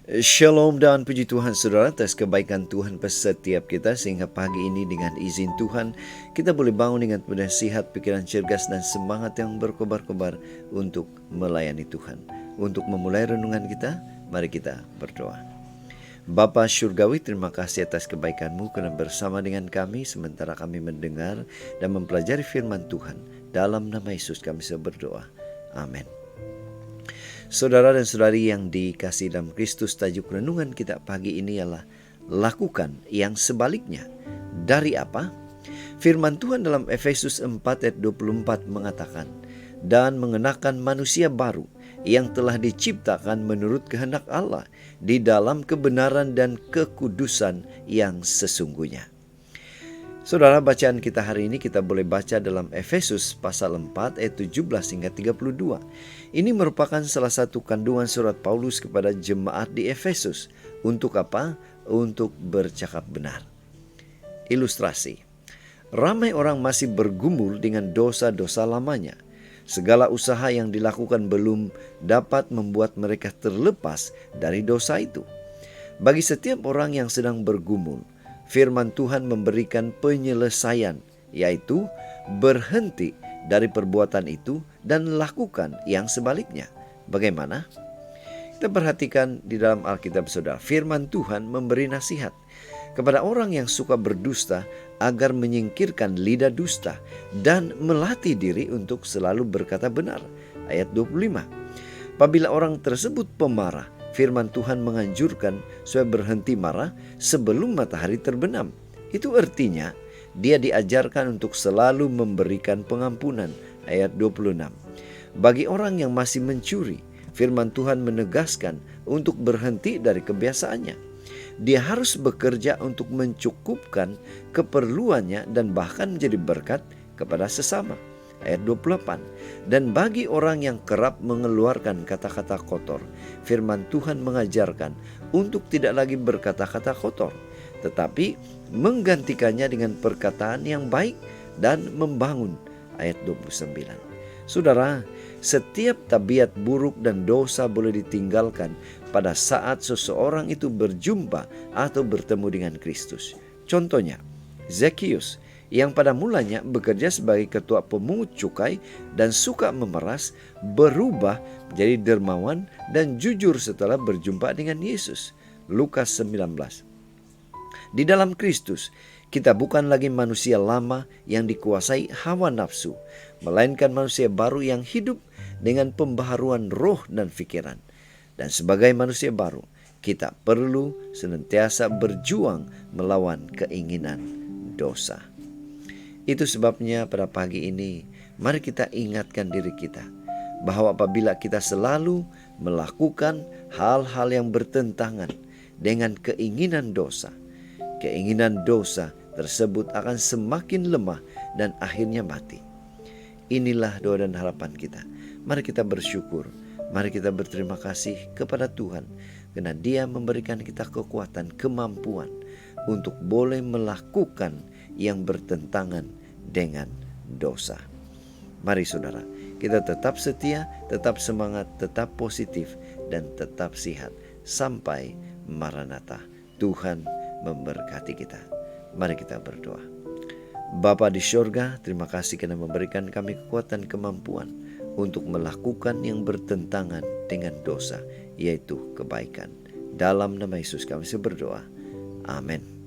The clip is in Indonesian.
Shalom dan puji Tuhan saudara atas kebaikan Tuhan setiap kita, sehingga pagi ini dengan izin Tuhan kita boleh bangun dengan nasihat, pikiran cergas dan semangat yang berkobar-kobar untuk melayani Tuhan. Untuk memulai renungan kita, mari kita berdoa. Bapa Syurgawi, terima kasih atas kebaikan-Mu karena bersama dengan kami sementara kami mendengar dan mempelajari firman Tuhan. Dalam nama Yesus kami berdoa. Amin. Saudara dan saudari yang dikasihi dalam Kristus, tajuk renungan kita pagi ini ialah lakukan yang sebaliknya. Dari apa? Firman Tuhan dalam Efesus 4 ayat 24 mengatakan, dan mengenakan manusia baru yang telah diciptakan menurut kehendak Allah di dalam kebenaran dan kekudusan yang sesungguhnya. Saudara, bacaan kita hari ini kita boleh baca dalam Efesus pasal 4 ayat 17 hingga 32. Ini merupakan salah satu kandungan surat Paulus kepada jemaat di Efesus. Untuk apa? Untuk bercakap benar. Ilustrasi. Ramai orang masih bergumul dengan dosa-dosa lamanya. Segala usaha yang dilakukan belum dapat membuat mereka terlepas dari dosa itu. Bagi setiap orang yang sedang bergumul, firman Tuhan memberikan penyelesaian, yaitu berhenti dari perbuatan itu dan lakukan yang sebaliknya. Bagaimana? Kita perhatikan di dalam Alkitab saudara, firman Tuhan memberi nasihat kepada orang yang suka berdusta agar menyingkirkan lidah dusta dan melatih diri untuk selalu berkata benar. Ayat 25. Apabila orang tersebut pemarah, firman Tuhan menganjurkan supaya berhenti marah sebelum matahari terbenam. Itu artinya dia diajarkan untuk selalu memberikan pengampunan. Ayat 26. Bagi orang yang masih mencuri, firman Tuhan menegaskan untuk berhenti dari kebiasaannya. Dia harus bekerja untuk mencukupkan keperluannya dan bahkan menjadi berkat kepada sesama. Ayat 28. Dan bagi orang yang kerap mengeluarkan kata-kata kotor, firman Tuhan mengajarkan untuk tidak lagi berkata-kata kotor, tetapi menggantikannya dengan perkataan yang baik dan membangun. Ayat 29. Saudara, setiap tabiat buruk dan dosa boleh ditinggalkan pada saat seseorang itu berjumpa atau bertemu dengan Kristus. Contohnya, Zekius yang pada mulanya bekerja sebagai ketua pemungut cukai dan suka memeras, berubah menjadi dermawan dan jujur setelah berjumpa dengan Yesus. Lukas 19. Di dalam Kristus, kita bukan lagi manusia lama yang dikuasai hawa nafsu, melainkan manusia baru yang hidup dengan pembaharuan roh dan pikiran. Dan sebagai manusia baru, kita perlu senantiasa berjuang melawan keinginan dosa. Itu sebabnya pada pagi ini, mari kita ingatkan diri kita bahwa apabila kita selalu melakukan hal-hal yang bertentangan dengan keinginan dosa tersebut akan semakin lemah dan akhirnya mati. Inilah doa dan harapan kita. Mari kita bersyukur, mari kita berterima kasih kepada Tuhan karena Dia memberikan kita kekuatan, kemampuan untuk boleh melakukan yang bertentangan dengan dosa. Mari saudara, kita tetap setia, tetap semangat, tetap positif, dan tetap sehat sampai Maranatha. Tuhan memberkati kita. Mari kita berdoa. Bapa di surga, terima kasih karena memberikan kami kekuatan, kemampuan untuk melakukan yang bertentangan dengan dosa, yaitu kebaikan. Dalam nama Yesus kami berdoa. Amin.